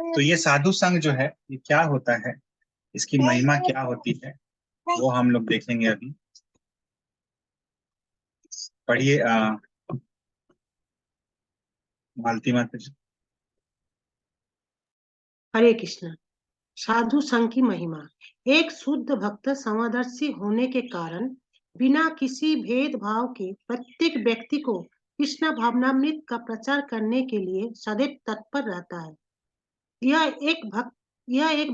तो ये साधु संघ जो है ये क्या होता है, इसकी महिमा क्या होती है, वो हम लोग देखेंगे अभी। पढ़िए मालती माता जी। हरे कृष्ण। साधु संघ की महिमा। एक शुद्ध भक्त समदर्शी होने के कारण बिना किसी भेदभाव के प्रत्येक व्यक्ति को कृष्ण भावनामृत का प्रचार करने के लिए सदैव तत्पर रहता है। यह एक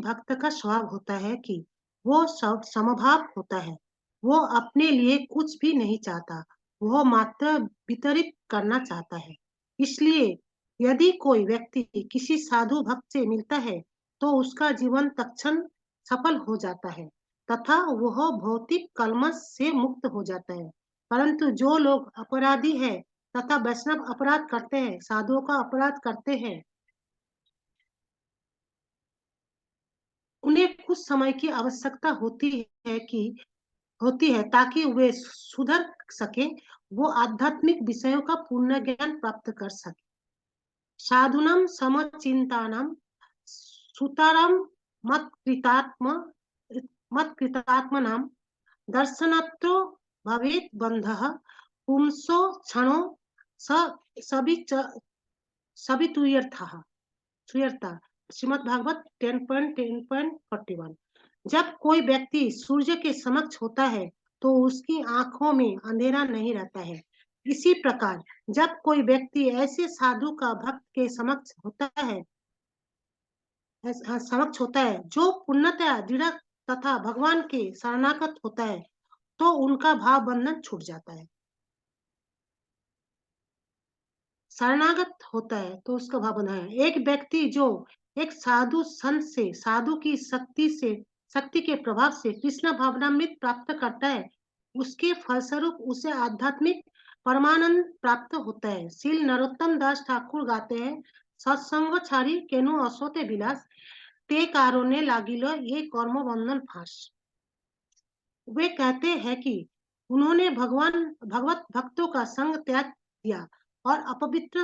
भक्त का स्वभाव होता है कि वो सब समभाव होता है। वो अपने लिए कुछ भी नहीं चाहता, वो मात्र वितरित करना चाहता है। इसलिए यदि कोई व्यक्ति किसी साधु भक्त से मिलता है तो उसका जीवन तत्क्षण सफल हो जाता है तथा वह भौतिक कलमश से मुक्त हो जाता है। परंतु जो लोग अपराधी है तथा वैष्णव अपराध करते हैं, साधुओं का अपराध करते हैं, उन्हें कुछ समय की आवश्यकता होती है ताकि वे सुधर सके, वो आध्यात्मिक विषयों का पूर्ण ज्ञान प्राप्त कर सके। साधुनाम समचिंतानाम सुतराम मत्कृतात्मनाम दर्शनात्रो भवेत् बंधः पुंसो क्षणो सवितुर्यर्थः। श्रीमद् भागवत 10.10.41। जब कोई व्यक्ति सूर्य के समक्ष होता है तो उसकी आंखों में अंधेरा नहीं रहता है। इसी प्रकार जब कोई व्यक्ति ऐसे साधु का भक्त के समक्ष होता है जो पूर्णतया दृढ़ तथा भगवान के शरणागत होता है, तो उनका भाव बंधन छूट जाता है। शरणागत होता है तो उसका भाव बंधन है। एक व्यक्ति जो एक साधु संत से साधु की शक्ति के प्रभाव से कृष्ण भावनामृत प्राप्त करता है, उसके फलस्वरूप उसे आध्यात्मिक परमानंद प्राप्त होता है। श्री नरोत्तम दास ठाकुर गाते हैं, सत्संग छाड़ी केनु असोते विलास ते कारोने लागिल ये कर्म बंधन फांस। वे कहते हैं कि उन्होंने भगवत भक्तों का संग त्याग दिया और अपवित्र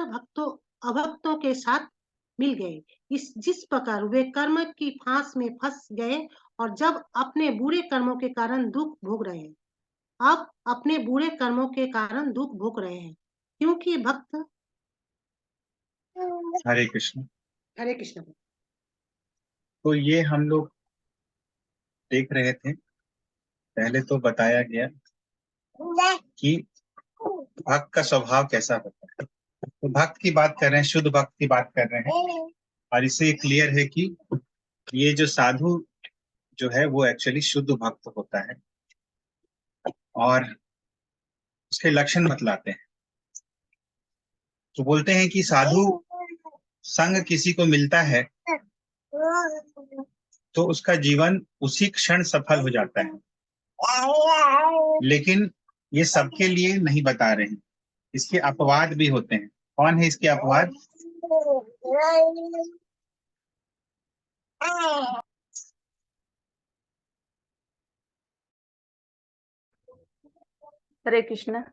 अभक्तों के साथ मिल गए। जिस प्रकार वे कर्म की फांस में फंस गए और जब अपने बुरे कर्मों के कारण दुख भोग रहे हैं, अब अपने बुरे कर्मों के कारण दुख भोग रहे हैं, क्योंकि भक्त। हरे कृष्ण। हरे कृष्ण। तो ये हम लोग देख रहे थे, पहले तो बताया गया कि भक्त का स्वभाव कैसा होता है। तो भक्त की बात कर रहे हैं, शुद्ध भक्त की बात कर रहे हैं, और इससे क्लियर है कि ये जो साधु जो है वो एक्चुअली शुद्ध भक्त होता है, और उसके लक्षण बतलाते हैं। तो बोलते हैं कि साधु संग किसी को मिलता है तो उसका जीवन उसी क्षण सफल हो जाता है, लेकिन ये सबके लिए नहीं बता रहे हैं, इसके अपवाद भी होते हैं। कौन है इसके अपवाद? हरे कृष्ण।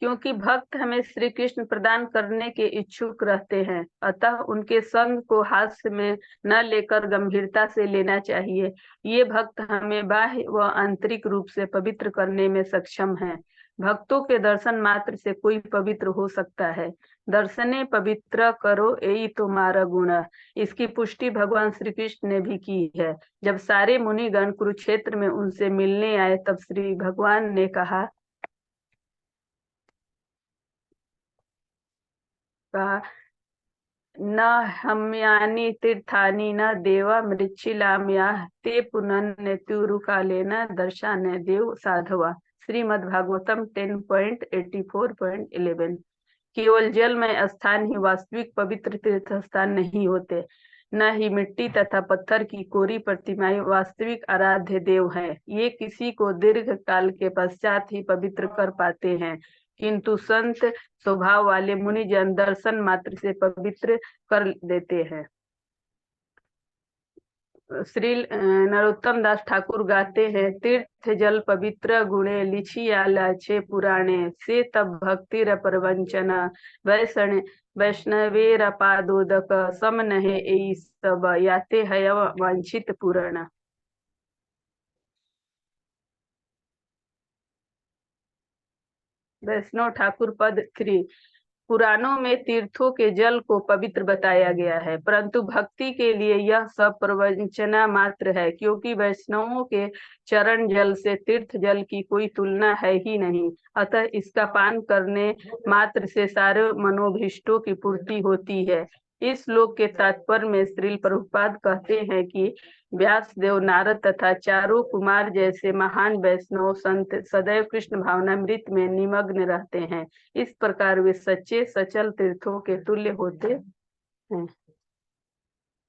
क्योंकि भक्त हमें श्री कृष्ण प्रदान करने के इच्छुक रहते हैं, अतः उनके संग को हास्य में न लेकर गंभीरता से लेना चाहिए। ये भक्त हमें बाह्य व आंतरिक रूप से पवित्र करने में सक्षम हैं। भक्तों के दर्शन मात्र से कोई पवित्र हो सकता है। दर्शने पवित्र करो यही तुम्हारा गुण। इसकी पुष्टि भगवान श्री कृष्ण ने भी की है। जब सारे मुनिगण कुरुक्षेत्र में उनसे मिलने आए तब श्री भगवान ने कहा न हम्यानि तीर्थानि न देवा मृच्छिलाम्याः ते पुनन्नेतुरुकालेन दर्शन देव साधवा। श्रीमद् भागवतम 10.84.11। केवल जल में स्थान ही वास्तविक पवित्र तीर्थ स्थान नहीं होते, न ही मिट्टी तथा पत्थर की कोरी प्रतिमाएं वास्तविक आराध्य देव हैं। ये किसी को दीर्घ काल के पश्चात ही पवित्र कर पाते हैं, किंतु संत स्वभाव वाले मुनिजन दर्शन मात्र से पवित्र कर देते हैं। श्री नरोत्तम दास ठाकुर गाते हैं, तीर्थ जल पवित्र गुणे लिखिया लाछे पुराणे, से तब भक्तिर परवंचन वैष्ण वैष्णवेर पादोदक, सम नहे एई सब याते है वांछित पूर्ण। वैष्णव ठाकुर पद 3। पुराणों में तीर्थों के जल को पवित्र बताया गया है, परंतु भक्ति के लिए यह सब प्रवंचना मात्र है, क्योंकि वैष्णवों के चरण जल से तीर्थ जल की कोई तुलना है ही नहीं। अतः इसका पान करने मात्र से सारे मनोभीष्टों की पूर्ति होती है। इस श्लोक के तात्पर्य में श्रील प्रभुपाद कहते हैं कि व्यासदेव, नारद तथा चारों कुमार जैसे महान वैष्णव संत सदैव कृष्ण भावनामृत में निमग्न रहते हैं। इस प्रकार वे सच्चे सचल तीर्थों के तुल्य होते हैं।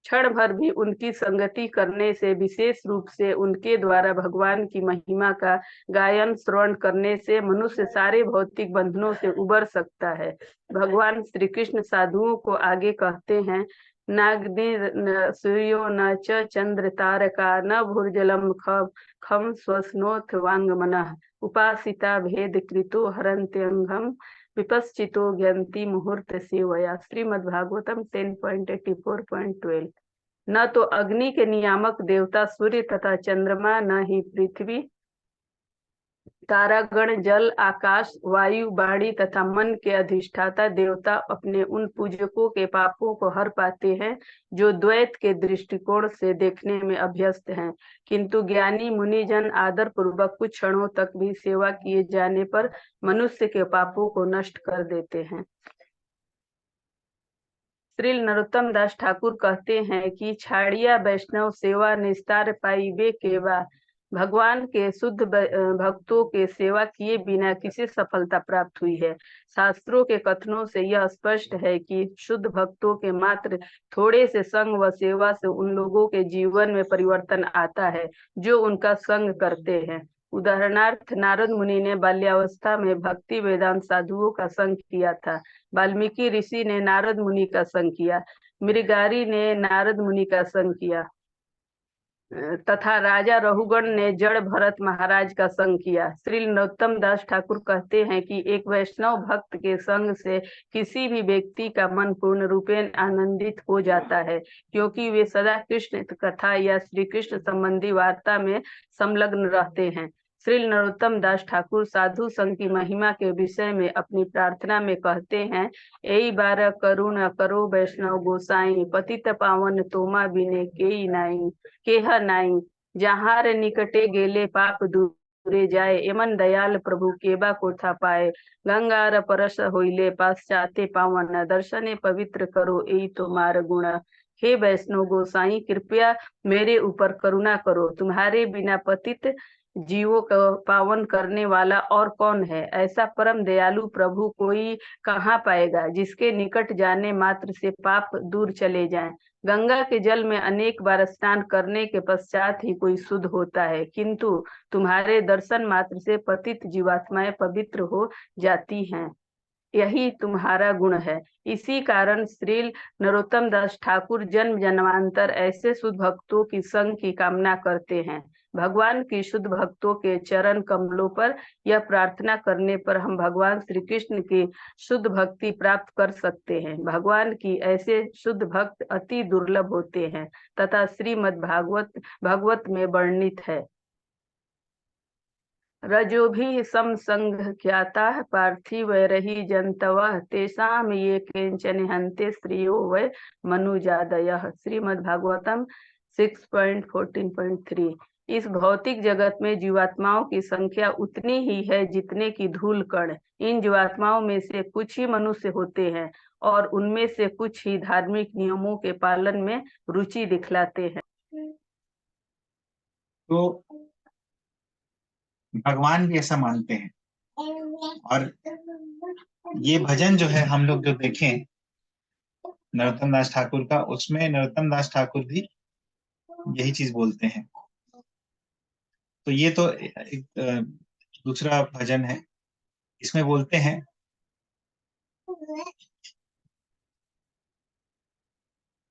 क्षण भर भी उनकी संगति करने से, विशेष रूप से उनके द्वारा भगवान की महिमा का गायन श्रवण करने से मनुष्य सारे भौतिक बंधनों से उबर सकता है। भगवान श्री कृष्ण साधुओं को आगे कहते हैं, नाग्नि न सूर्यो न च चंद्र तारका, न भूर्जलम खम स्वस्नोथ वांगमनः, उपासिता भेद कृतो हरन्त्यंगम, विपश्चितो ज्ञाति मुहूर्त सेवया। श्रीमद्भागवतम 10.84.12। न तो अग्नि के नियामक देवता सूर्य तथा चंद्रमा, न ही पृथ्वी, तारागण, जल, आकाश, वायु, वाणी तथा मन के अधिष्ठाता देवता अपने उन पूजकों के पापों को हर पाते हैं जो द्वैत के दृष्टिकोण से देखने में अभ्यस्त हैं, किंतु ज्ञानी मुनिजन आदर पूर्वक कुछ क्षणों तक भी सेवा किए जाने पर मनुष्य के पापों को नष्ट कर देते हैं। श्री नरोत्तम दास ठाकुर कहते हैं कि छाड़िया वैष्णव सेवा निस्तार पाइबे केवा, भगवान के शुद्ध भक्तों के सेवा किए बिना किसे सफलता प्राप्त हुई है। शास्त्रों के कथनों से यह स्पष्ट है कि शुद्ध भक्तों के मात्र थोड़े से संग व सेवा से उन लोगों के जीवन में परिवर्तन आता है जो उनका संग करते हैं। उदाहरणार्थ, नारद मुनि ने बाल्यावस्था में भक्ति वेदांत साधुओं का संग किया था। वाल्मीकि ऋषि ने नारद मुनि का संग किया, मृगारी ने नारद मुनि का संग किया, तथा राजा रघुगण ने जड़ भरत महाराज का संग किया। श्री नरोत्तम दास ठाकुर कहते हैं कि एक वैष्णव भक्त के संग से किसी भी व्यक्ति का मन पूर्ण रूपेण आनंदित हो जाता है, क्योंकि वे सदा कृष्ण कथा या श्री कृष्ण संबंधी वार्ता में संलग्न रहते हैं। श्री नरोत्तम दास ठाकुर साधु संघ की महिमा के विषय में अपनी प्रार्थना में कहते हैं, एई बार करुण करो वैष्णव गोसाई, पतित पावन तोमा बिने केई नाई, केह नाई, जहार निकटे गेले पाप दूरे जाए, एमन दयाल प्रभु केबा को था पाए, गंगार परस होइले पाश्चाते पावन, दर्शने पवित्र करो एई तुम्हार गुण। हे वैष्णव गोसाई, कृपया मेरे ऊपर करुणा करो, तुम्हारे बिना पतित जीवों को पावन करने वाला और कौन है। ऐसा परम दयालु प्रभु कोई कहाँ पाएगा जिसके निकट जाने मात्र से पाप दूर चले जाएं। गंगा के जल में अनेक बार स्नान करने के पश्चात ही कोई शुद्ध होता है, किंतु तुम्हारे दर्शन मात्र से पतित जीवात्माएं पवित्र हो जाती हैं। यही तुम्हारा गुण है। इसी कारण श्री नरोत्तम दास ठाकुर जन्म जन्मांतर ऐसे शुद्ध भक्तों की संग की कामना करते हैं। भगवान की शुद्ध भक्तों के चरण कमलों पर यह प्रार्थना करने पर हम भगवान श्री कृष्ण की शुद्ध भक्ति प्राप्त कर सकते हैं। भगवान की ऐसे शुद्ध भक्त अति दुर्लभ होते हैं तथा श्रीमद् भागवत में वर्णित है। रजो भी सम संग ख्याता पार्थिव रही जंतव, तेषाम ये किंचन हन्ते स्त्रियो वै मनुजादयः। श्रीमद्भागवतम 6.14.3। इस भौतिक जगत में जीवात्माओं की संख्या उतनी ही है जितने की धूल कण। इन जीवात्माओं में से कुछ ही मनुष्य होते हैं और उनमें से कुछ ही धार्मिक नियमों के पालन में रुचि दिखलाते हैं। तो भगवान भी ऐसा मानते हैं, और ये भजन जो है हम लोग जो देखें नरोत्तम दास ठाकुर का, उसमें नरोत्तम दास ठाकुर भी यही चीज बोलते हैं। तो ये तो एक दूसरा भजन है, इसमें बोलते हैं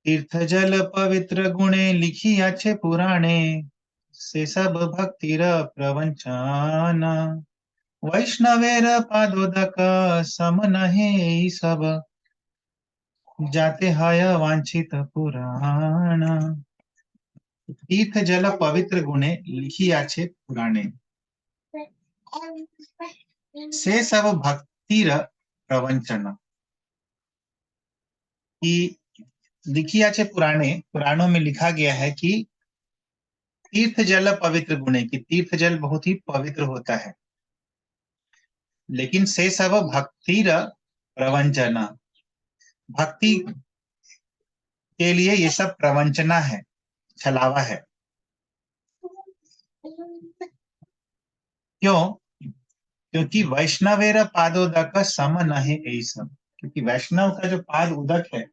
तीर्थ जल पवित्र गुणे लिखी अच्छे पुराणे, से सब भक्तिर प्रवंचन, वैष्णवेर पादोदक सम नहे सब, जाते हय वांछित पुराण। तीर्थ जल पवित्र गुणे लिखी आछे पुराणे, से सब भक्तिर प्रवंचन, कि लिखी आछे पुराणे, पुराणों में लिखा गया है कि तीर्थ जल पवित्र गुणे, की तीर्थ जल बहुत ही पवित्र होता है, लेकिन से सब भक्तिर प्रवंचना, भक्ति के लिए ये सब प्रवंचना है, छलावा है। क्यों? क्योंकि वैष्णवेर पादोदक सम नहे यही सब, क्योंकि वैष्णव का जो पाद उदक है,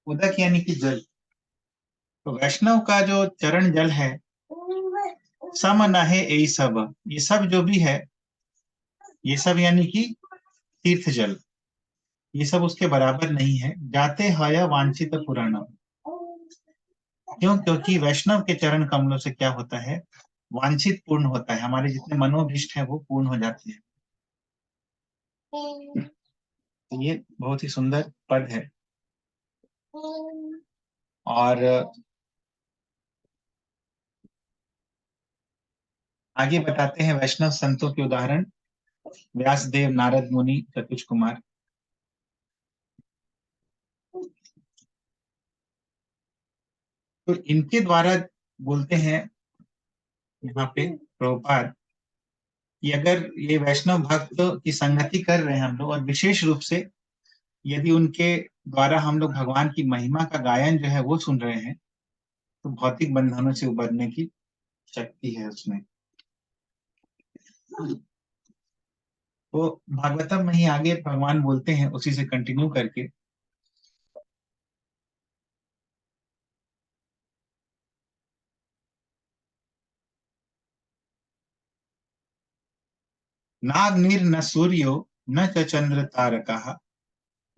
उदक यानी कि जल, तो वैष्णव का जो चरण जल है, सम नहे यही सब, ये सब जो भी है, ये सब यानी कि तीर्थ जल, ये सब उसके बराबर नहीं है। जाते हय वांछित पुराण, क्यों? क्योंकि वैष्णव के चरण कमलों से क्या होता है? वांछित पूर्ण होता है, हमारे जितने मनोभिष्ट है वो पूर्ण हो जाते हैं। तो ये बहुत ही सुंदर पद है। और आगे बताते हैं वैष्णव संतों के उदाहरण, व्यासदेव, नारद मुनि, चतुष कुमार। तो इनके द्वारा बोलते हैं यहाँ पे प्रभुपाद कि अगर ये वैष्णव भक्त की संगति कर रहे हैं हम लोग, और विशेष रूप से यदि उनके द्वारा हम लोग भगवान की महिमा का गायन जो है वो सुन रहे हैं, तो भौतिक बंधनों से उबरने की शक्ति है उसमें। तो भागवतम में ही आगे भगवान बोलते हैं, उसी से कंटिन्यू करके, नाग्निर न सूर्यो न च चंद्र तारकाः,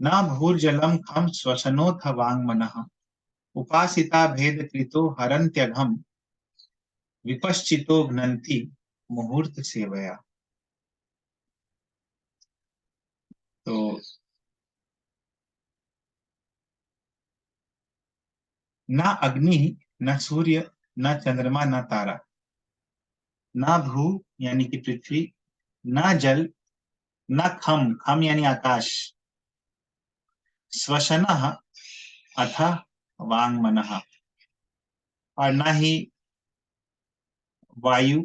न भूर्जलम खम श्वसनोथ वाङ्मनः, उपासिता भेद कृतो हरन्त्यघम, विपश्चितो घ्नन्ति मुहूर्त सेवया। तो ना अग्नि, न सूर्य, न चंद्रमा, न तारा, ना भू यानी कि पृथ्वी, ना जल, न खम, खम यानी आकाश, श्वसनः अथ वाङ्मनः, और ना ही वायु,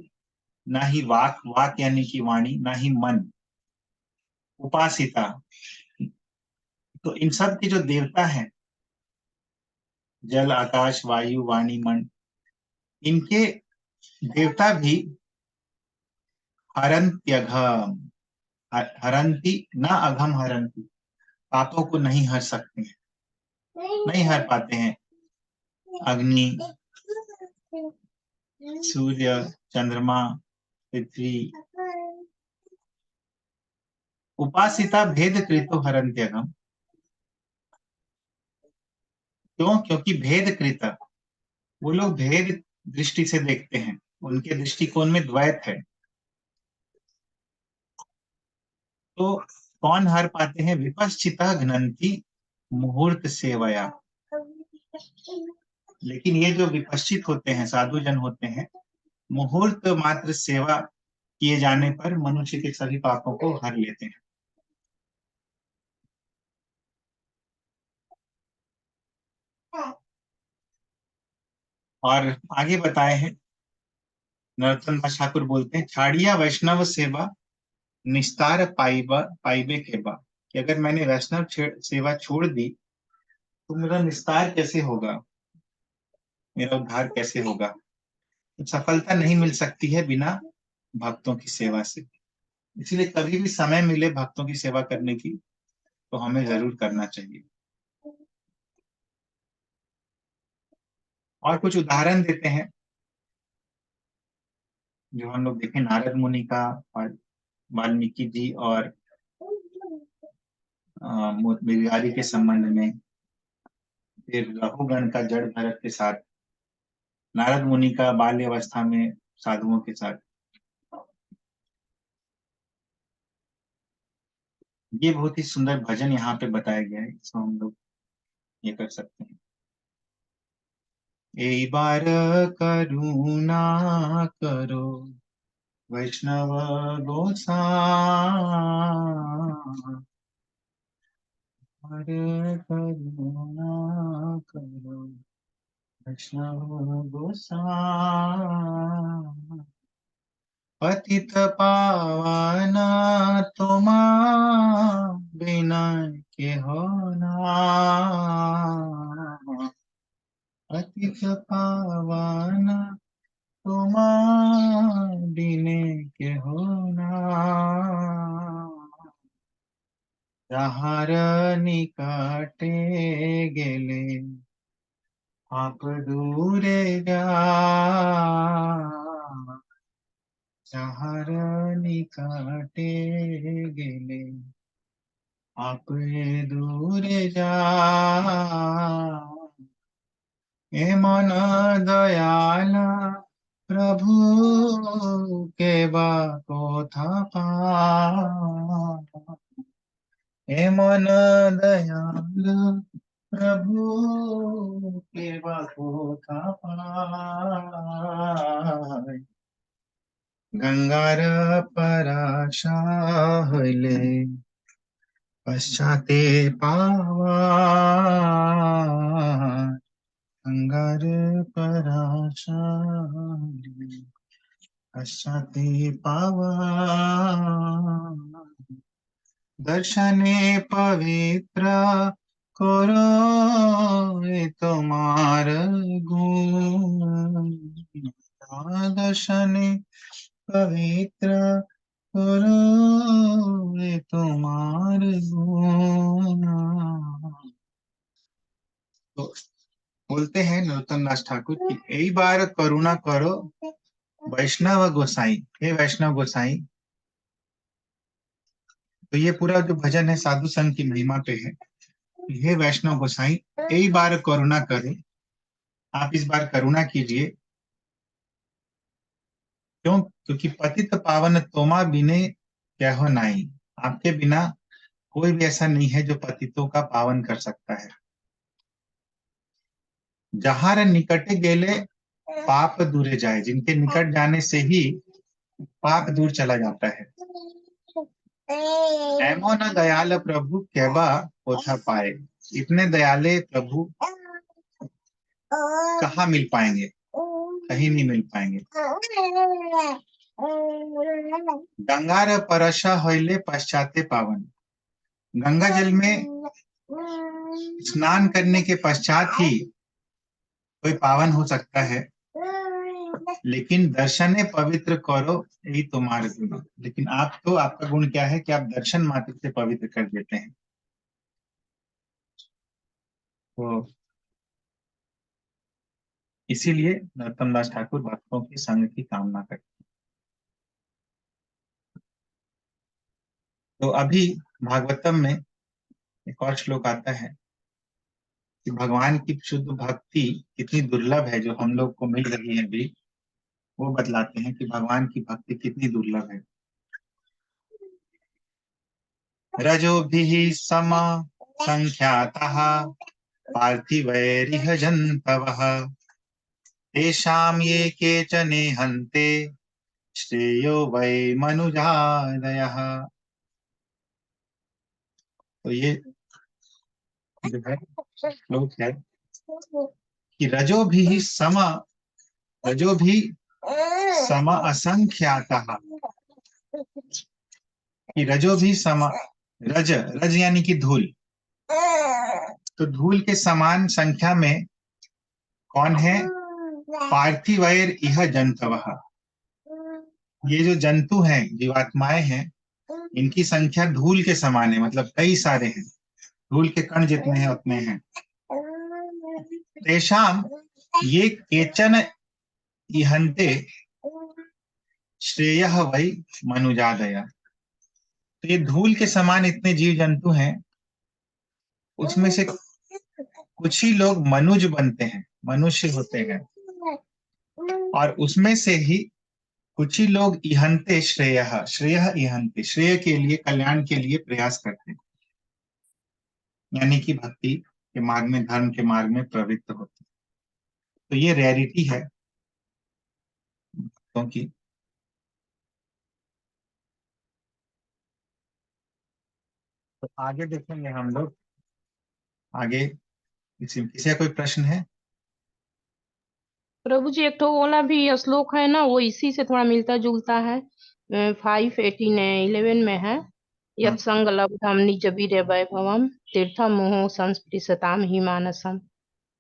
ना ही वाक, वाक यानी कि वाणी, ना ही मन, उपासिता, तो इन सब के जो देवता हैं, जल, आकाश, वायु, वाणी, मन, इनके देवता भी हरन्त्यघम, हरंती ना अघम हरंती, पापों को नहीं हर सकते हैं, नहीं हर पाते हैं। अग्नि, सूर्य, चंद्रमा, पृथ्वी, उपासिता भेद कृतो हरन्त्यघम, क्यों? क्योंकि भेद कृत, वो लोग भेद दृष्टि से देखते हैं, उनके दृष्टिकोण में द्वैत है। तो कौन हर पाते हैं? विपश्चिता घ्नन्ति मुहूर्त सेवया, लेकिन ये जो विपश्चित होते हैं, साधु जन होते हैं, मुहूर्त मात्र सेवा किए जाने पर मनुष्य के सभी पापों को हर लेते हैं। और आगे बताए हैं, नरोत्तम दास ठाकुर बोलते हैं, छाड़िया वैष्णव सेवा निस्तार पाइबा पाइबे केबा, कि अगर मैंने वैष्णव सेवा छोड़ दी तो मेरा निस्तार कैसे होगा, मेरा उद्धार कैसे होगा? तो सफलता नहीं मिल सकती है बिना भक्तों की सेवा से। इसलिए कभी भी समय मिले भक्तों की सेवा करने की, तो हमें जरूर करना चाहिए। और कुछ उदाहरण देते हैं जो हम लोग देखें, नारद मुनि का, और वाल्मीकि जी, और बिगारी के संबंध में। फिर रहुगण का जड़ भरत के साथ, नारद मुनि का बाल्यावस्था में साधुओं के साथ। ये बहुत ही सुंदर भजन यहाँ पे बताया गया है, इसको हम लोग ये कर सकते हैं। एक बार करुणा करो वैष्णव गोसाई, करुणा करो वैष्णव गोसाई, पतित पावन तुम बिना के हो ना, पतित पावन तुम बिने के हो ना, যাহার নিকটে গেলে आप दूरे जा, যাহার নিকটে গেলে आप दूरे जा, ए मन दयाल प्रभु के बा कोथा पा, ए मन दयाल प्रभु के बा कोथा पाय, गंगार पराशा हइले पश्चाते पावा, गंगार पराशा हइले पश्चाते पावा, दर्शने पवित्र करो ये तुम्हार गुण, दर्शने पवित्र करो ये तुम्हार गुण। तो बोलते हैं नरोत्तम दास ठाकुर कि यही बार करुणा करो वैष्णव गोसाई, हे वैष्णव गोसाई। तो ये पूरा जो भजन है साधु संघ की महिमा पे है। हे वैष्णव गोसाई, यही बार करुणा करें, आप इस बार करुणा कीजिए। क्यों? क्योंकि पतित पावन तोमा बिने क्या हो नाई, आपके बिना कोई भी ऐसा नहीं है जो पतितों का पावन कर सकता है। जहार निकटे गेले पाप दूरे जाए, जिनके निकट जाने से ही पाप दूर चला जाता है। ऐमो न दयाल प्रभु केबा कोथा पाए, इतने दयाले प्रभु कहाँ मिल पाएंगे, कहीं नहीं मिल पाएंगे। गंगार परशा होइले पश्चाते पावन, गंगा जल में स्नान करने के पश्चात ही कोई पावन हो सकता है। लेकिन दर्शने पवित्र करो यही तुम्हारे गुण, लेकिन आप तो, आपका गुण क्या है कि आप दर्शन मात्र से पवित्र कर देते हैं। तो इसीलिए नरोत्तम दास ठाकुर भक्तों की संग की कामना करते हैं। तो अभी भागवतम में एक और श्लोक आता है कि भगवान की शुद्ध भक्ति कितनी दुर्लभ है, जो हम लोग को मिल रही है अभी, वो बतलाते हैं कि भगवान की भक्ति कितनी दुर्लभ है। रजोभिः सम संख्यातः पार्थिवैरिह जन्तवः, तेषां ये केचने हन्ते श्रेयो वै मनुजादयः। तो ये जो है श्लोक है कि रजो भी सम असंख्यातः, कि रजो भी सम, रज रज यानी कि धूल, तो धूल के समान संख्या में कौन है? पार्थिवैर इह जंतवः, ये जो जंतु हैं, जीवात्माएं हैं, इनकी संख्या धूल के समान है, मतलब कई सारे हैं, धूल के कण जितने हैं उतने हैं। तेषाम ये केचन इहन्ते श्रेयः वै मनुजादय, तो ये धूल के समान इतने जीव जंतु हैं, उसमें से कुछ ही लोग मनुज बनते हैं, मनुष्य होते हैं, और उसमें से ही कुछ ही लोग इहंते श्रेय, श्रेय इहंते, श्रेय के लिए, कल्याण के लिए प्रयास करते हैं, यानी कि भक्ति के मार्ग में, धर्म के मार्ग में प्रवृत्त होते हैं। तो ये रेयरिटी है क्योंकि तो आगे देखेंगे हम लोग, आगे किसी का कोई प्रश्न है? प्रभु जी, एक तो वाला भी श्लोक है ना, वो इसी से थोड़ा मिलता जुलता है। 5:11 में है, यत्संग लब्धम निज वीर्य वैभवम तीर्थ मोह संस्पृशताम ही मानसम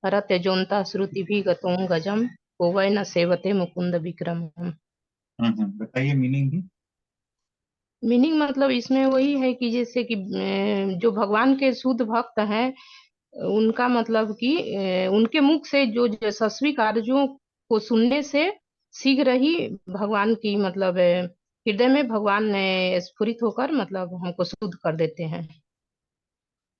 हरते जोन्ता श्रुति भी गतों गजम को वै न सेवते मुकुंद विक्रमम। बताइए मीनिंग भी। मीनिंग मतलब इसमें वही है कि जैसे कि जो भगवान के शुद्ध भक्त हैं, उनका मतलब कि उनके मुख से जो यशस्वी कार्यों को सुनने से शीघ्र ही भगवान की मतलब हृदय में भगवान स्फुरित होकर मतलब हमको शुद्ध कर देते हैं।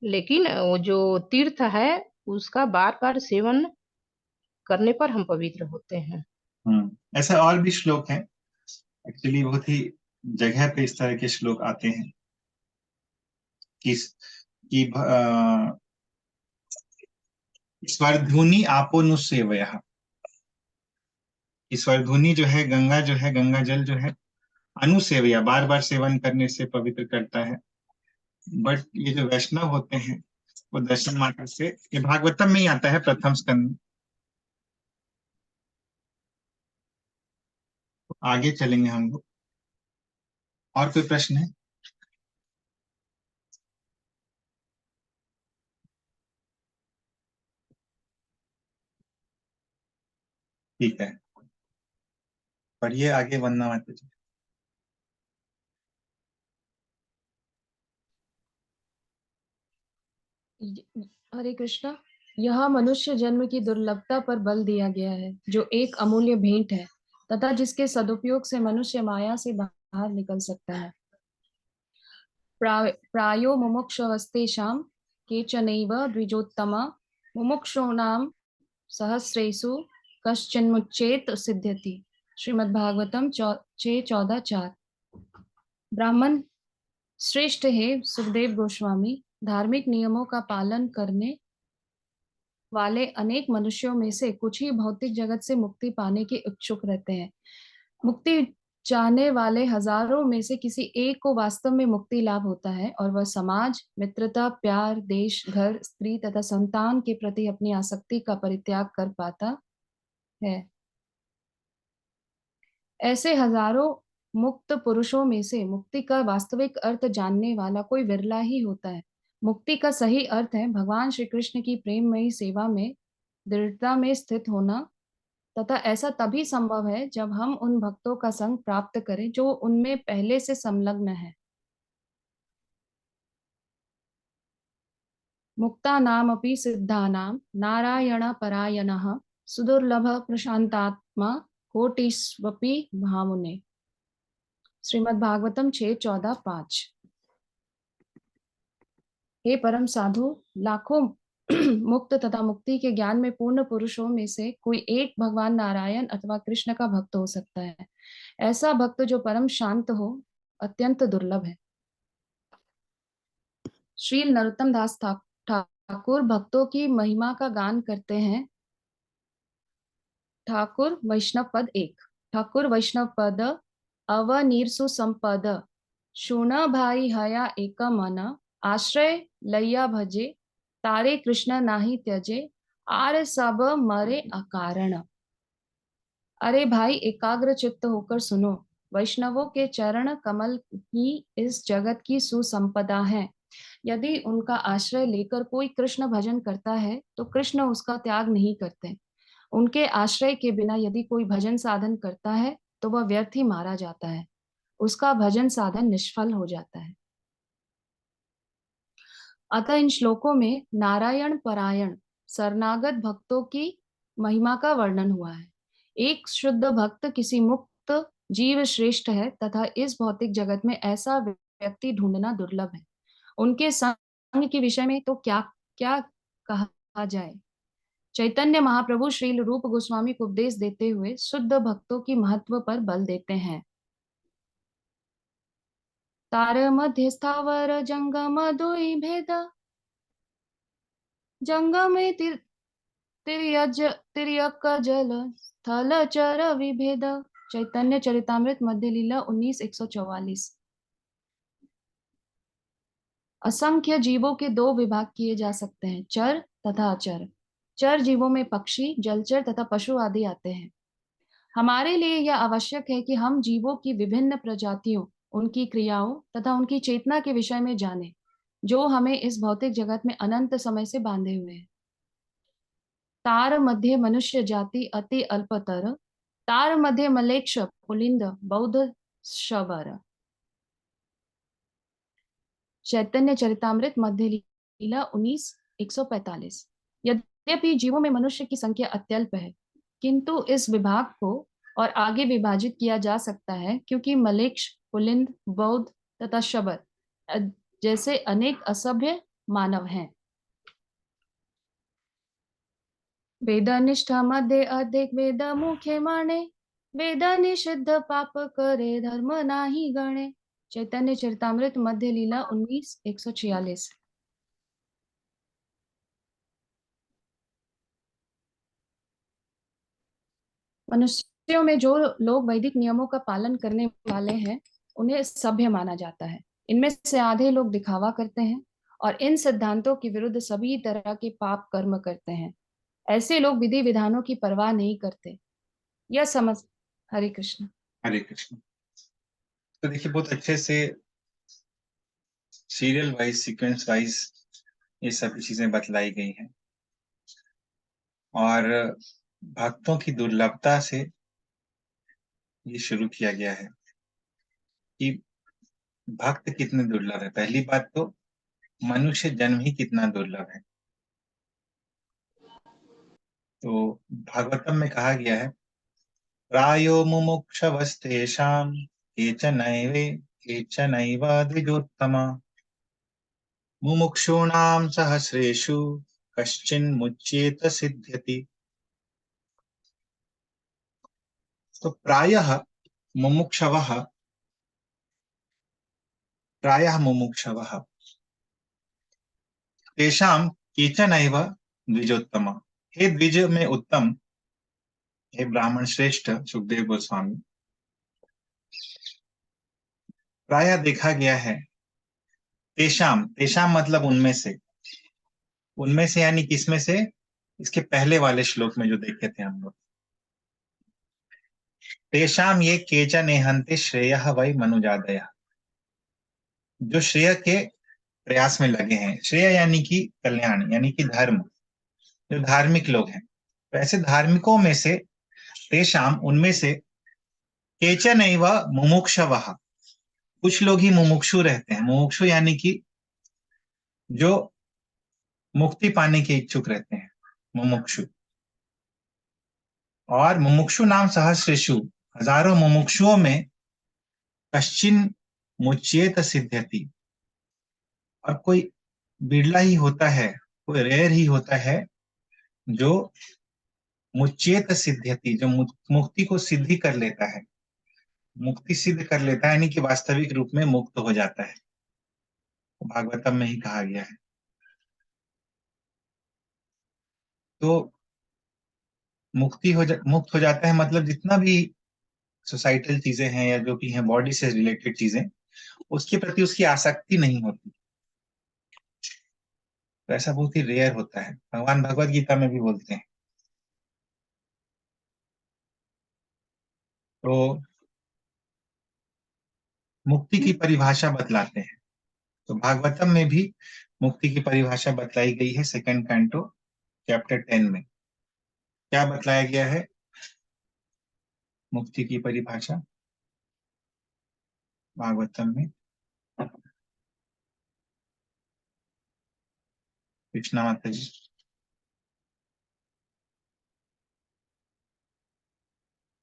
लेकिन वो जो तीर्थ है उसका बार बार सेवन करने पर हम पवित्र होते हैं। ऐसा और भी श्लोक है, एक्चुअली बहुत ही जगह पे इस तरह के श्लोक आते हैं कि स्वर्धुनी आपोनुसेवयः, स्वर्धुनी जो है, गंगा जल जो है, अनुसेवया, बार बार सेवन करने से पवित्र करता है। बट ये जो वैष्णव होते हैं वो दर्शन मात्र से, ये भागवतम में ही आता है, प्रथम स्कंद में। आगे चलेंगे हम लोग। और कोई प्रश्न है? ठीक है, पढ़िए आगे, वंदना माता जी। हरे कृष्णा। यह मनुष्य जन्म की दुर्लभता पर बल दिया गया है, जो एक अमूल्य भेंट है तथा जिसके सदुपयोग से मनुष्य माया से बाहर निकल सकता है। प्रायो मुमुक्षवस्तेषां केचनैव द्विजोत्तमा मुमुक्षूणां सहस्रेषु कश्चिन्मुच्चेत सिद्ध्यति। श्रीमद्भागवतम 6:14-4। ब्राह्मण श्रेष्ठ है सुखदेव गोस्वामी, धार्मिक नियमों का पालन करने वाले अनेक मनुष्यों में से कुछ ही भौतिक जगत से मुक्ति पाने के इच्छुक रहते हैं। मुक्ति चाहने वाले हजारों में से किसी एक को वास्तव में मुक्ति लाभ होता है और वह समाज, मित्रता, प्यार, देश, घर, स्त्री तथा संतान के प्रति अपनी आसक्ति का परित्याग कर पाता है। ऐसे हजारों मुक्त पुरुषों में से मुक्ति का वास्तविक अर्थ जानने वाला कोई विरला ही होता है। मुक्ति का सही अर्थ है भगवान श्री कृष्ण की प्रेममयी सेवा में दृढ़ता में स्थित होना, तथा ऐसा तभी संभव है जब हम उन भक्तों का संग प्राप्त करें जो उनमें पहले से संलग्न है। मुक्तानामपि सिद्धानां नारायण परायणः सुदुर्लभ प्रशांतात्मा कोटिस्वपि भामुने। श्रीमद् भागवतम 6:14-5। हे परम साधु, लाखों मुक्त तथा मुक्ति के ज्ञान में पूर्ण पुरुषों में से कोई एक भगवान नारायण अथवा कृष्ण का भक्त हो सकता है। ऐसा भक्त जो परम शांत हो अत्यंत दुर्लभ है। श्री नरोत्तम दास ठाकुर भक्तों की महिमा का गान करते हैं। ठाकुर वैष्णव पद 1। ठाकुर वैष्णव पद अवनीर्सु संपद शून भाई हया एक मन आश्रय लैया भजे तारे कृष्ण नाही त्यजे आर सब मरे अकारण। अरे भाई, एकाग्र चित्त होकर सुनो, वैष्णवों के चरण कमल ही इस जगत की सुसंपदा है। यदि उनका आश्रय लेकर कोई कृष्ण भजन करता है तो कृष्ण उसका त्याग नहीं करते। उनके आश्रय के बिना यदि कोई भजन साधन करता है तो वह व्यर्थ ही मारा जाता है, उसका भजन साधन निष्फल हो जाता है। अतः इन श्लोकों में नारायण परायण शरणागत भक्तों की महिमा का वर्णन हुआ है। एक शुद्ध भक्त किसी मुक्त जीव श्रेष्ठ है तथा इस भौतिक जगत में ऐसा व्यक्ति ढूंढना दुर्लभ है। उनके संग के विषय में तो क्या क्या कहा कहा जाए। चैतन्य महाप्रभु श्रील रूप गोस्वामी को उपदेश देते हुए शुद्ध भक्तों की महत्व पर बल देते हैं। तार मध्य स्थावर जंगम दुई भेद, जंगम तिर्यक जल थल चर विभेद। चैतन्य चरितामृत मध्य लीला 19:144। असंख्य जीवों के दो विभाग किए जा सकते हैं, चर तथा अचर। चर जीवों में पक्षी, जलचर तथा पशु आदि आते हैं। हमारे लिए यह आवश्यक है कि हम जीवों की विभिन्न प्रजातियों, उनकी क्रियाओं तथा उनकी चेतना के विषय में जानें, जो हमें इस भौतिक जगत में अनंत समय से बांधे हुए हैं। तार मध्य मनुष्य जाति अति अल्पतर, तार मध्य मलेक्ष पुलिंद बौद्ध शबर। चैतन्य चरितामृत मध्य लीला 19:145। यद्यपि जीवों में मनुष्य की संख्या अत्यल्प है, किंतु इस विभाग को और आगे विभाजित किया जा सकता है, क्योंकि मलेक्ष, पुलिंद, बौद्ध तथा शबर जैसे अनेक असभ्य मानव हैं। वेद निष्ठा मध्य अधिक वेद मुख्य माने, वेद निषिद्ध पाप करे धर्म नाही गणे। चैतन्य चरितामृत मध्य लीला 19:146। मनुष्यों में जो लोग वैदिक नियमों का पालन करने वाले हैं, उन्हें सभ्य माना जाता है। इनमें से आधे लोग दिखावा करते हैं और इन सिद्धांतों के विरुद्ध सभी तरह के पाप कर्म करते हैं। ऐसे लोग विधि विधानों की परवाह नहीं करते। यह समझ। हरे कृष्ण। हरे कृष्ण। तो देखिए, बहुत अच्छे से सीरियल वाइज, सीक्वेंस वाइज ये सब चीजें बतलाई गई हैं और भक्तों की दुर्लभता से ये शुरू किया गया है कि भक्त कितने दुर्लभ है। पहली बात तो मनुष्य जन्म ही कितना दुर्लभ है। तो भागवतम में कहा गया है, प्रायो मुमुक्षवस्तेषां केचनैव द्विजोत्तमा, मुमुक्षूणां सहस्रेषु कश्चिन्मुच्येत सिद्ध्यति। तो प्रायः मुमुक्षवः तेषां केचनैव द्विजोत्तमा। हे द्विज में उत्तम, हे ब्राह्मण श्रेष्ठ सुखदेव गोस्वामी, प्रायः देखा गया है, तेषाम मतलब उनमें से यानी किसमें से? इसके पहले वाले श्लोक में जो देखे थे हम लोग, तेषाम ये केचन एहन्ते श्रेयः वै मनुजादयः, जो श्रेय के प्रयास में लगे हैं। श्रेय यानी कि कल्याण, यानी कि धर्म, जो धार्मिक लोग हैं। तो ऐसे धार्मिकों में से तेषाम, उनमें से, केचन एव मुमुक्षवः, कुछ लोग ही मुमुक्षु रहते हैं। मुमुक्षु यानी कि जो मुक्ति पाने के इच्छुक रहते हैं, मुमुक्षु। और मुमुक्षु नाम सहस्रेषु, हजारों मुमुक्षुओं में, कश्चिन मुच्येत सिद्ध्यति, और कोई बिरला ही होता है, कोई रेयर ही होता है जो मुच्येत सिद्ध्यति, जो मुक्ति को सिद्धि कर लेता है, मुक्ति सिद्ध कर लेता है, यानी कि वास्तविक रूप में मुक्त हो जाता है। भागवतम में ही कहा गया है। तो मुक्त हो जाता है मतलब जितना भी सोसाइटल चीजें हैं या जो भी हैं, बॉडी से रिलेटेड चीजें, उसके प्रति उसकी आसक्ति नहीं होती। तो ऐसा बहुत ही रेयर होता है। भगवान भगवत गीता में भी बोलते हैं। तो मुक्ति की परिभाषा बतलाते हैं। तो भागवतम में भी मुक्ति की परिभाषा बतलाई गई है। सेकंड कैंटो चैप्टर 10 में क्या बतलाया गया है मुक्ति की परिभाषा भागवतम में? कृष्णा माता जी।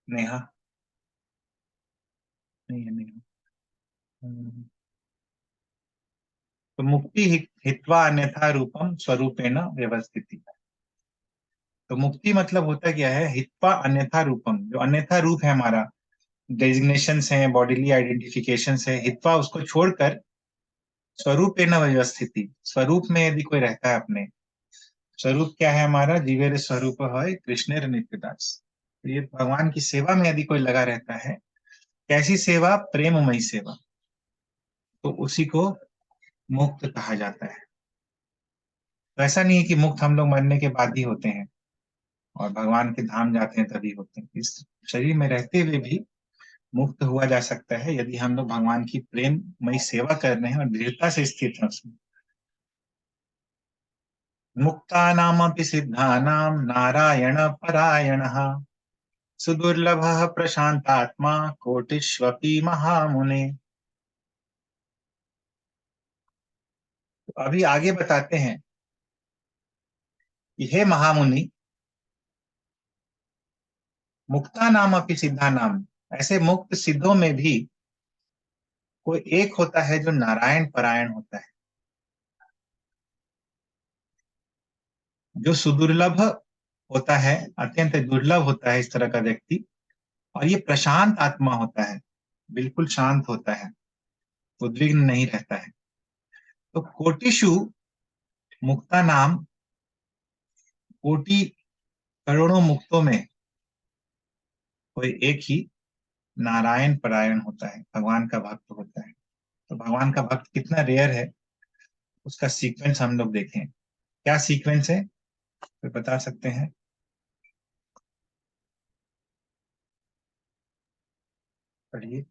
नेहा नहीं है, नेहा। तो मुक्ति हित्वा अन्यथा रूपम स्वरूपेण व्यवस्थिति। तो मुक्ति मतलब होता क्या है? हित्वा अन्यथा रूपम, जो अन्यथा रूप है हमारा, डेजिग्नेशन है, बॉडीली आइडेंटिफिकेशन है, हित्वा उसको छोड़कर स्वरूप न व्यवस्थिति, स्वरूप में यदि कोई रहता है अपने स्वरूप क्या है हमारा? जीवेर स्वरूप है कृष्णेर नित्यदास। तो ये भगवान की सेवा में यदि कोई लगा रहता है, कैसी सेवा? प्रेममयी सेवा, तो उसी को मुक्त कहा जाता है। तो ऐसा नहीं है कि मुक्त हम लोग मरने के बाद ही होते हैं और भगवान के धाम जाते हैं तभी होते हैं। इस शरीर में रहते हुए भी मुक्त हुआ जा सकता है यदि हम लोग भगवान की प्रेममयी सेवा कर रहे हैं और दृढ़ता से स्थित हैं उसमें। मुक्तानामपि सिद्धानां नारायण परायणः सुदुर्लभः प्रशांतात्मा कोटिष्वपि महामुने। तो अभी आगे बताते हैं कि हे महामुनि, मुक्ता नाम अपि सिद्धा नाम, ऐसे मुक्त सिद्धों में भी कोई एक होता है जो नारायण परायण होता है, जो सुदुर्लभ होता है, अत्यंत दुर्लभ होता है इस तरह का व्यक्ति, और ये प्रशांत आत्मा होता है, बिल्कुल शांत होता है, उद्विग्न नहीं रहता है। तो कोटिषु मुक्ता नाम, कोटि करोड़ों मुक्तों में कोई एक ही नारायण परायण होता है, भगवान का भक्त होता है। तो भगवान का भक्त कितना रेयर है, उसका सीक्वेंस हम लोग देखें। क्या सीक्वेंस है तो बता सकते हैं? पढ़िए।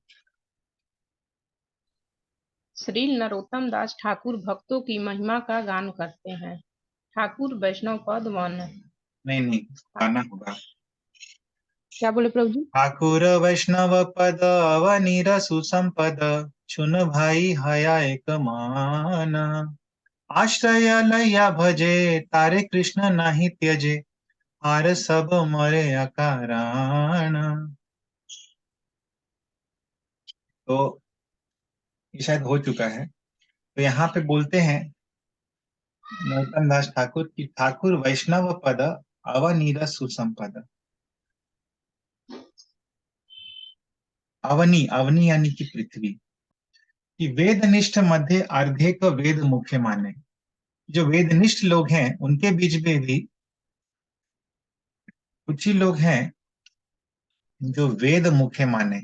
श्री नरोत्तम दास ठाकुर भक्तों की महिमा का गान करते हैं। ठाकुर वैष्णव पद 1। नहीं, गाना होगा। क्या बोले प्रभु जी? ठाकुर वैष्णव पद अवनीर सुसंपद, छुन भाई हया एक मान, आश्रय लैया भजे, तारे कृष्ण नाही त्यजे, हार सब मरे अकारण। तो ये शायद हो चुका है। तो यहाँ पे बोलते हैं नरोत्तम दास ठाकुर की ठाकुर वैष्णव पद अवनीर सुसंपद। अवनी, अवनी यानी कि पृथ्वी, कि वेदनिष्ठ मध्य अर्धे को वेद मुख्य माने। जो वेदनिष्ठ लोग हैं उनके बीच में भी कुछ ही लोग हैं जो वेद मुख्य माने।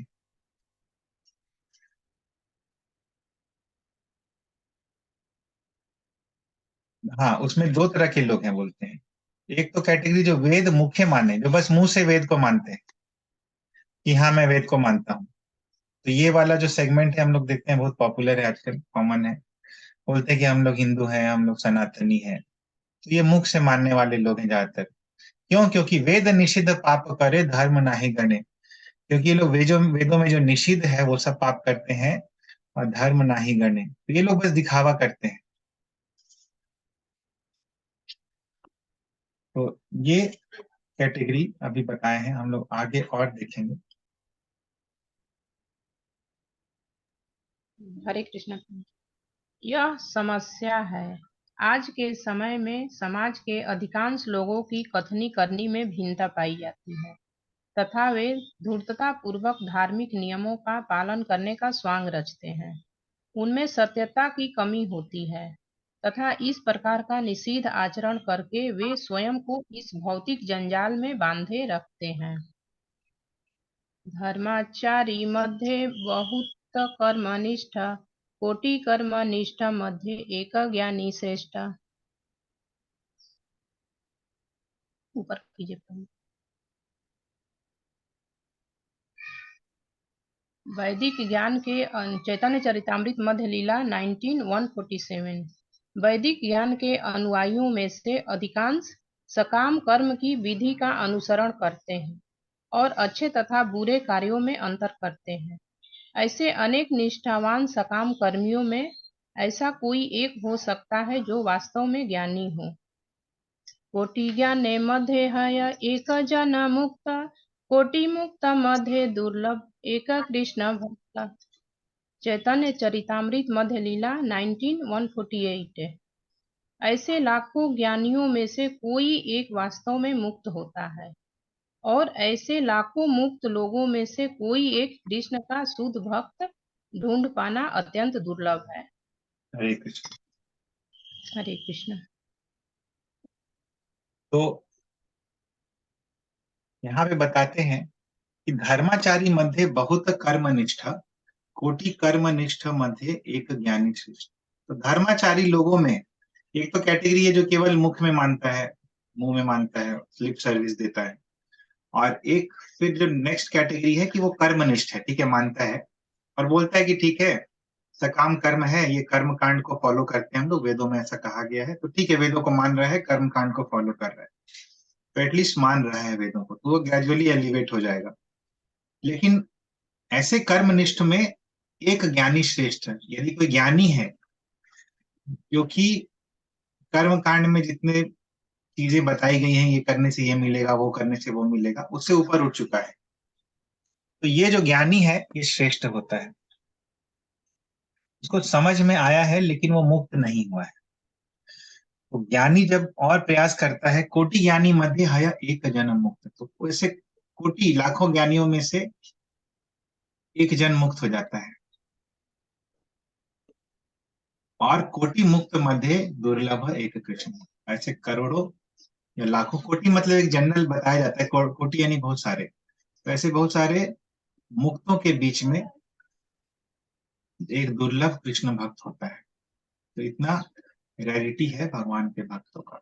हाँ, उसमें दो तरह के लोग हैं बोलते हैं। एक तो कैटेगरी जो वेद मुख्य माने, जो बस मुंह से वेद को मानते हैं कि हाँ मैं वेद को मानता हूँ। तो ये वाला जो सेगमेंट है हम लोग देखते हैं बहुत पॉपुलर है आजकल, कॉमन है। बोलते हैं कि हम लोग हिंदू हैं, हम लोग सनातनी हैं। तो ये मुख से मानने वाले लोग हैं ज्यादातर। क्यों? क्योंकि वेद निषिद्ध पाप करे धर्म नाही गणे। क्योंकि ये लोग वेदों में जो निषिद्ध है वो सब पाप करते हैं और धर्म नाही गणे। तो ये लोग बस दिखावा करते हैं। तो ये कैटेगरी अभी बताए हैं, हम लोग आगे और देखेंगे। हरे कृष्ण। यह समस्या है। आज के समय में समाज के अधिकांश लोगों की कथनी करनी में भिन्नता पाई जाती है तथा वे धूर्तता पूर्वक धार्मिक नियमों का पालन करने का स्वांग रचते हैं। उनमें सत्यता की कमी होती है तथा इस प्रकार का निषिद्ध आचरण करके वे स्वयं को इस भौतिक जंजाल में बांधे रखते हैं। धर्माचारी मध्ये बहुत कर्मनिष्ठ, कोटि कर्मनिष्ठ मध्ये एक ज्ञानी श्रेष्ठ। ऊपर कीजिए प्रभु। वैदिक ज्ञान के चैतन्य चरितामृत मध्य लीला 19:147। वैदिक ज्ञान के अनुयायियों में से अधिकांश सकाम कर्म की विधि का अनुसरण करते हैं और अच्छे तथा बुरे कार्यों में अंतर करते हैं। ऐसे अनेक निष्ठावान सकाम कर्मियों में ऐसा कोई एक हो सकता है जो वास्तव में ज्ञानी हो। कोटि ज्ञाने मध्ये हय एक जन मुक्त, कोटि मुक्त मध्ये दुर्लभ एक कृष्ण भक्त। चैतन्य चरितामृत मध्य लीला 19:148। ऐसे लाखों ज्ञानियों में से कोई एक वास्तव में मुक्त होता है, और ऐसे लाखों मुक्त लोगों में से कोई एक कृष्ण का शुद्ध भक्त ढूंढ पाना अत्यंत दुर्लभ है। हरे कृष्ण। हरे कृष्ण। तो यहाँ पे बताते हैं कि धर्माचारी मध्ये बहुत कर्मनिष्ठ, कोटि कर्मनिष्ठ मध्ये एक ज्ञानी श्रेष्ठ। तो धर्माचारी लोगों में एक तो कैटेगरी है जो केवल मुख में मानता है, मुंह में मानता है, लिप सर्विस देता है, और एक फिर जो नेक्स्ट कैटेगरी है कि वो कर्मनिष्ठ है, ठीक है, मानता है और बोलता है कि ठीक है सकाम कर्म है, ये कर्म कांड को फॉलो करते हैं हम लोग, वेदों में ऐसा कहा गया है, तो ठीक है वेदों को मान रहा है, कर्म कांड को फॉलो कर रहा है, तो एटलीस्ट मान रहा है वेदों को, तो वो ग्रेजुअली एलिवेट हो जाएगा। लेकिन ऐसे कर्मनिष्ठ में एक ज्ञानी श्रेष्ठ है। यदि कोई ज्ञानी है क्योंकि कर्म कांड में जितने चीजें बताई गई हैं, ये करने से ये मिलेगा, वो करने से वो मिलेगा, उससे ऊपर उठ चुका है, तो ये जो ज्ञानी है ये श्रेष्ठ होता है। उसको समझ में आया है लेकिन वो मुक्त नहीं हुआ है। तो ज्ञानी जब और प्रयास करता है, कोटि ज्ञानी मध्य हया एक जन मुक्त, तो वैसे कोटि लाखों ज्ञानियों में से एक जन मुक्त हो जाता है। और कोटि मुक्त मध्य दुर्लभ एक कृष्ण, ऐसे करोड़ों या लाखों, कोटि मतलब एक जनरल बताया जाता है, कोटि यानी बहुत सारे, तो ऐसे बहुत सारे मुक्तों के बीच में एक दुर्लभ कृष्ण भक्त होता है। तो इतना रेयरिटी है भगवान के भक्तों का।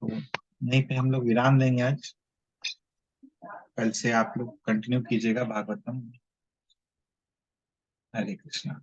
तो यहीं पे हम लोग विराम देंगे आज, कल से आप लोग कंटिन्यू कीजिएगा भागवतम। हरे कृष्णा।